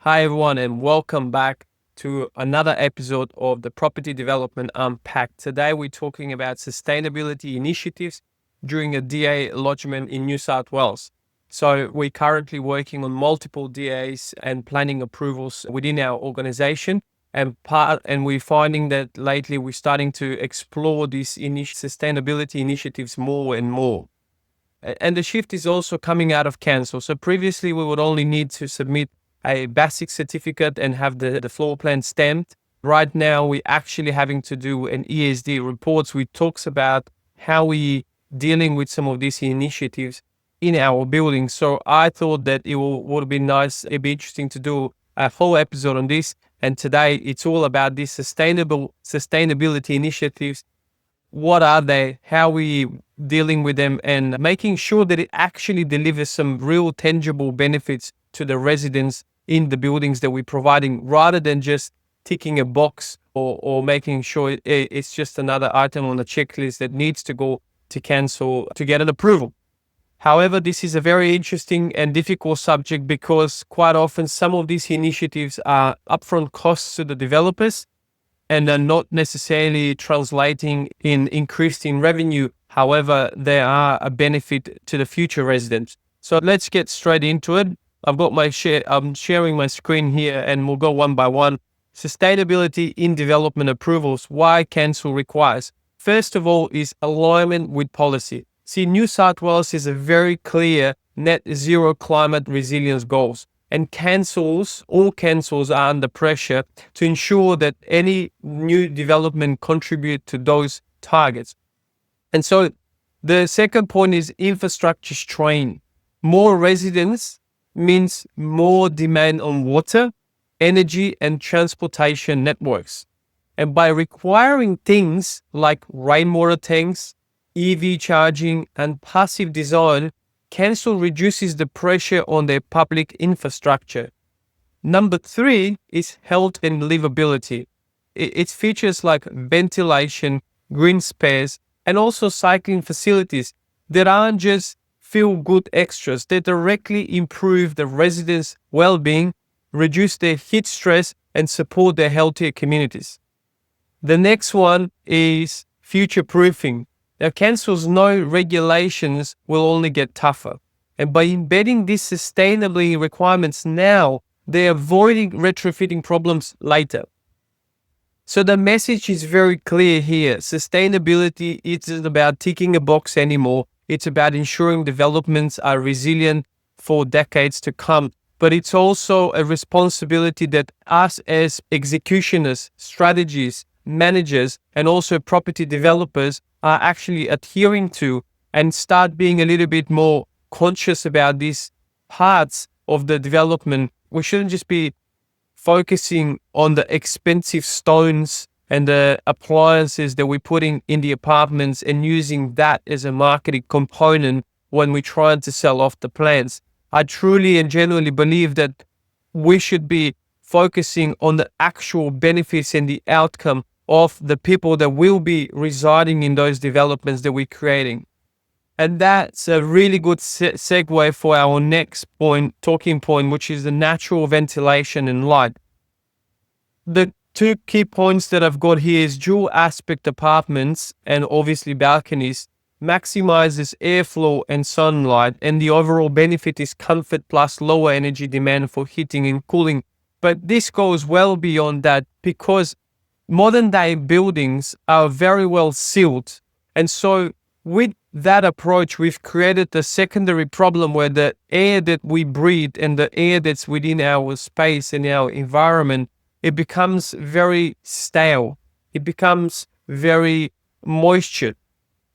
Hi everyone and welcome back to another episode of the Property Development Unpacked. Today we're talking about sustainability initiatives during a DA lodgement in New South Wales. So we're currently working on multiple DAs and planning approvals within our organization, and we're finding that lately we're starting to explore these sustainability initiatives more and more. And the shift is also coming out of council. So previously we would only need to submit a basic certificate and have the floor plan stamped. Right now, we're actually having to do an ESD reports, which talks about how we dealing with some of these initiatives in our buildings. So I thought that it would be nice, it'd be interesting to do a whole episode on this. And today it's all about these sustainability initiatives. What are they? How are we dealing with them and making sure that it actually delivers some real tangible benefits to the residents in the buildings that we're providing, rather than just ticking a box or making sure it's just another item on the checklist that needs to go to council to get an approval. However, this is a very interesting and difficult subject because quite often some of these initiatives are upfront costs to the developers and are not necessarily translating in increased in revenue. However, they are a benefit to the future residents. So let's get straight into it. I'm sharing my screen here and we'll go one by one. Sustainability in development approvals, why council requires. First of all is alignment with policy. See, New South Wales is a very clear net zero climate resilience goals. And all councils are under pressure to ensure that any new development contribute to those targets. And so the second point is infrastructure strain. More residents means more demand on water, energy, and transportation networks. And by requiring things like rainwater tanks, EV charging, and passive design, council reduces the pressure on their public infrastructure. Number 3 is health and livability. It's features like ventilation, green space, and also cycling facilities that aren't just feel-good extras. They directly improve the residents' well-being, reduce their heat stress, and support their healthier communities. The next one is future-proofing. Now, councils know regulations will only get tougher. And by embedding these sustainability requirements now, they're avoiding retrofitting problems later. So the message is very clear here. Sustainability isn't about ticking a box anymore. It's about ensuring developments are resilient for decades to come. But it's also a responsibility that us as executioners, strategists, managers, and also property developers are actually adhering to, and start being a little bit more conscious about these parts of the development. We shouldn't just be focusing on the expensive stones and the appliances that we're putting in the apartments and using that as a marketing component when we're trying to sell off the plans. I truly and genuinely believe that we should be focusing on the actual benefits and the outcome of the people that will be residing in those developments that we're creating. And that's a really good segue for our next talking point, which is the natural ventilation and light. The 2 key points that I've got here is dual aspect apartments and obviously balconies maximizes airflow and sunlight, and the overall benefit is comfort plus lower energy demand for heating and cooling. But this goes well beyond that because modern day buildings are very well sealed. And so with that approach, we've created a secondary problem where the air that we breathe and the air that's within our space and our environment, it becomes very stale. It becomes very moisture.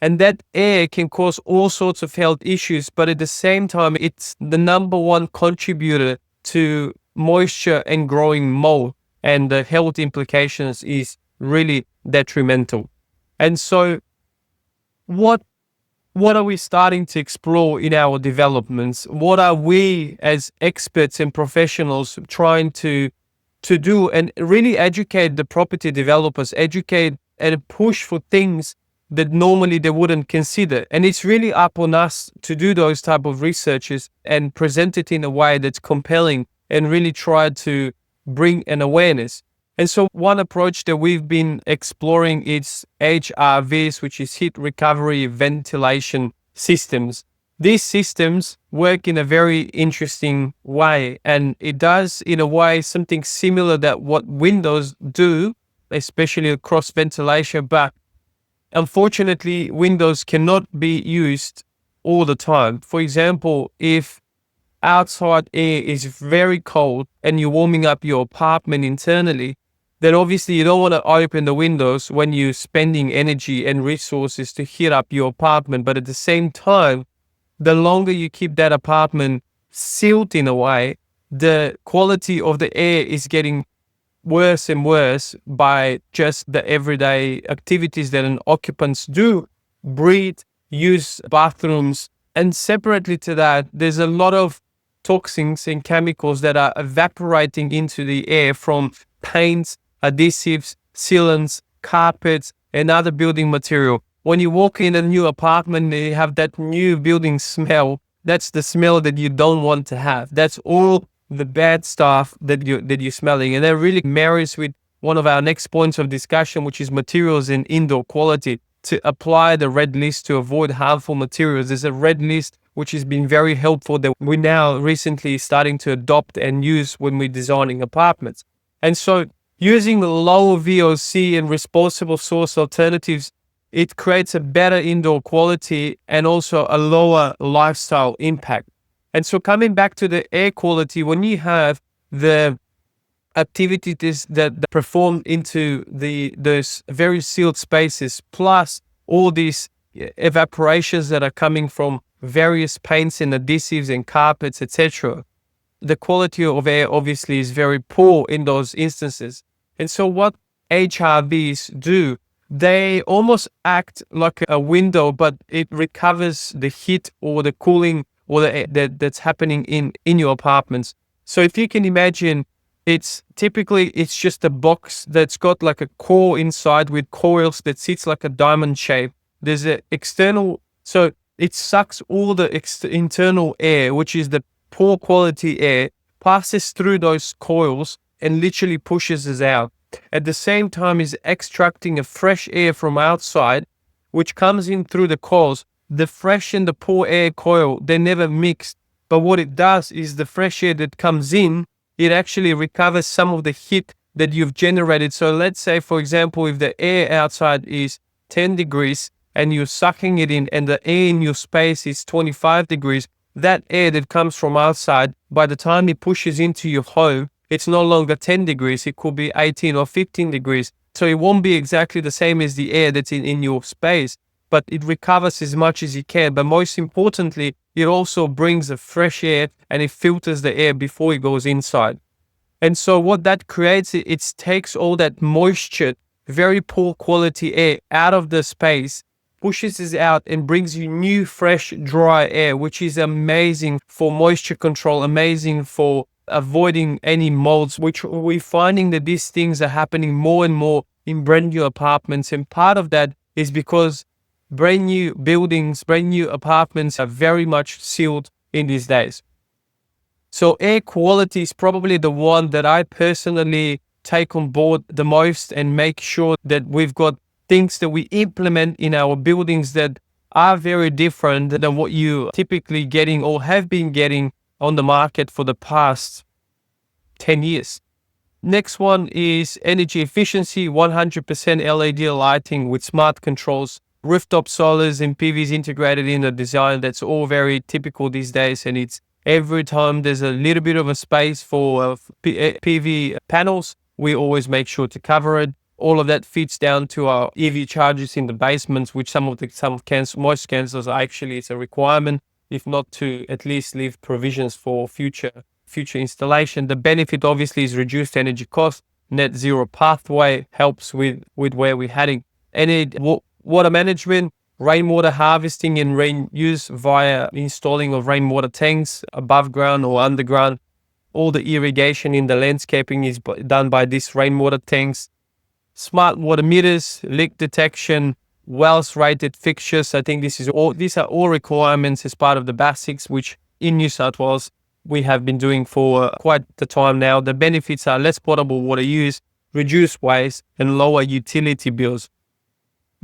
And that air can cause all sorts of health issues, but at the same time, it's the number one contributor to moisture and growing mold. And the health implications is really detrimental. And so what are we starting to explore in our developments? What are we as experts and professionals trying to do and really educate the property developers, educate and push for things that normally they wouldn't consider? And it's really up on us to do those type of researches and present it in a way that's compelling and really try to bring an awareness. And so one approach that we've been exploring is HRVs, which is heat recovery ventilation systems. These systems work in a very interesting way, and it does in a way something similar that what windows do, especially across ventilation, but unfortunately windows cannot be used all the time. For example, if outside air is very cold and you're warming up your apartment internally, then obviously you don't want to open the windows when you're spending energy and resources to heat up your apartment. But at the same time, the longer you keep that apartment sealed in a way, the quality of the air is getting worse and worse by just the everyday activities that an occupants do: breathe, use bathrooms. And separately to that, there's a lot of toxins and chemicals that are evaporating into the air from paints, adhesives, sealants, carpets, and other building material. When you walk in a new apartment, you have that new building smell. That's the smell that you don't want to have. That's all the bad stuff that you're smelling. And that really marries with one of our next points of discussion, which is materials and indoor quality. To apply the red list to avoid harmful materials. There's a red list which has been very helpful that we're now recently starting to adopt and use when we're designing apartments. And so using low VOC and responsible source alternatives, it creates a better indoor quality and also a lower lifestyle impact. And so coming back to the air quality, when you have the activities that perform into those very sealed spaces, plus all these evaporations that are coming from various paints and adhesives and carpets, etc., the quality of air obviously is very poor in those instances. And so what HRVs do, they almost act like a window, but it recovers the heat or the cooling or the air that's happening in your apartments. So if you can imagine, it's just a box that's got like a core inside with coils that sits like a diamond shape. There's an external, so it sucks all the internal air, which is the poor quality air, passes through those coils and literally pushes us out. At the same time is extracting a fresh air from outside, which comes in through the coils. The fresh and the poor air coil, they never mixed. But what it does is the fresh air that comes in, it actually recovers some of the heat that you've generated. So let's say, for example, if the air outside is 10 degrees and you're sucking it in and the air in your space is 25 degrees, that air that comes from outside, by the time it pushes into your home, it's no longer 10 degrees. It could be 18 or 15 degrees. So it won't be exactly the same as the air that's in your space, but it recovers as much as you can. But most importantly, it also brings the fresh air and it filters the air before it goes inside. And so what that creates, it takes all that moisture, very poor quality air out of the space, pushes it out and brings you new, fresh, dry air, which is amazing for moisture control, amazing for avoiding any molds, which we're finding that these things are happening more and more in brand new apartments. And part of that is because brand new buildings, brand new apartments are very much sealed in these days. So air quality is probably the one that I personally take on board the most and make sure that we've got things that we implement in our buildings that are very different than what you typically getting or have been getting on the market for the past 10 years. Next one is energy efficiency, 100% LED lighting with smart controls, rooftop solars and PVs integrated in the design. That's all very typical these days, and it's every time there's a little bit of a space for PV panels, we always make sure to cover it. All of that feeds down to our EV chargers in the basements, which most councils are actually, it's a requirement, if not to at least leave provisions for future installation. The benefit obviously is reduced energy cost. Net zero pathway helps with where we're heading. Water management, rainwater harvesting and rain use via installing of rainwater tanks above ground or underground. All the irrigation in the landscaping is done by these rainwater tanks. Smart water meters, leak detection, WELS rated fixtures. I think these are all requirements as part of the basics, which in New South Wales we have been doing for quite the time now. The benefits are less potable water use, reduced waste, and lower utility bills.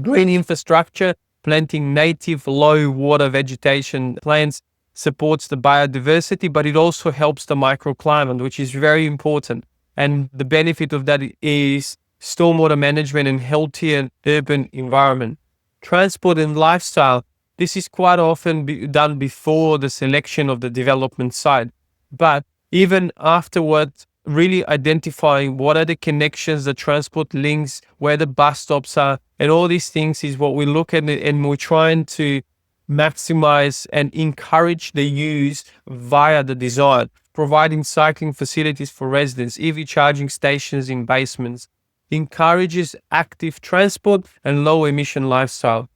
Green infrastructure, planting native low water vegetation plants supports the biodiversity, but it also helps the microclimate, which is very important. And the benefit of that is stormwater management and healthier urban environment. Transport and lifestyle. This is quite often done before the selection of the development site, but even afterwards, really identifying what are the connections, the transport links, where the bus stops are, and all these things is what we look at, and we're trying to maximize and encourage the use via the design, providing cycling facilities for residents, EV charging stations in basements, encourages active transport and low emission lifestyle.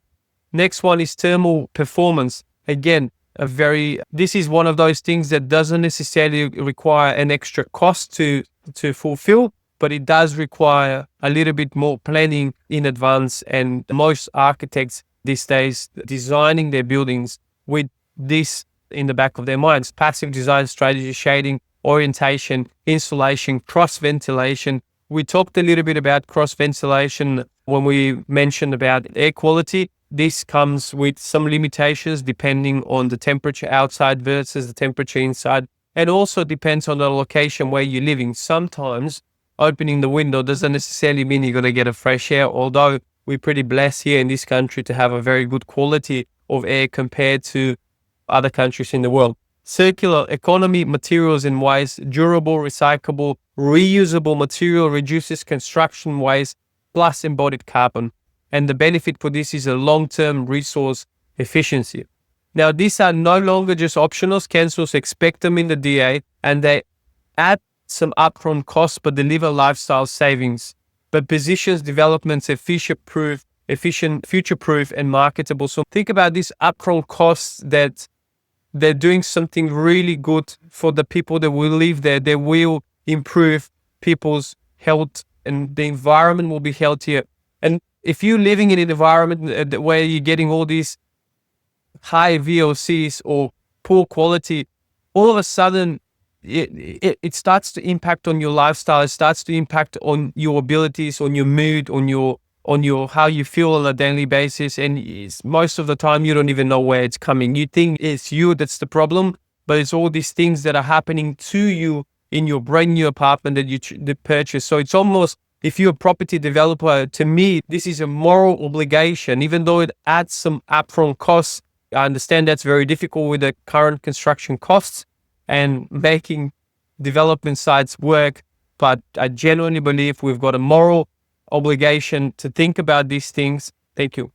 Next one is thermal performance. Again, this is one of those things that doesn't necessarily require an extra cost to fulfill, but it does require a little bit more planning in advance. And most architects these days designing their buildings with this in the back of their minds: passive design strategy, shading, orientation, insulation, cross ventilation. We talked a little bit about cross ventilation when we mentioned about air quality. This comes with some limitations depending on the temperature outside versus the temperature inside. And also depends on the location where you're living. Sometimes opening the window doesn't necessarily mean you're going to get a fresh air, although we're pretty blessed here in this country to have a very good quality of air compared to other countries in the world. Circular economy, materials and waste, durable, recyclable, reusable material reduces construction waste plus embodied carbon. And the benefit for this is a long-term resource efficiency. Now, these are no longer just optionals. Councils expect them in the DA, and they add some upfront costs but deliver lifestyle savings, but positions developments future-proof, and marketable. So think about these upfront costs that they're doing something really good for the people that will live there. They will improve people's health and the environment will be healthier. And if you're living in an environment where you're getting all these high VOCs or poor quality, all of a sudden it starts to impact on your lifestyle. It starts to impact on your abilities, on your mood, on your how you feel on a daily basis. And most of the time you don't even know where it's coming. You think it's you that's the problem, but it's all these things that are happening to you in your brand new apartment that you purchase. So it's almost, if you're a property developer, to me, this is a moral obligation, even though it adds some upfront costs. I understand that's very difficult with the current construction costs and making development sites work. But I genuinely believe we've got a moral obligation to think about these things. Thank you.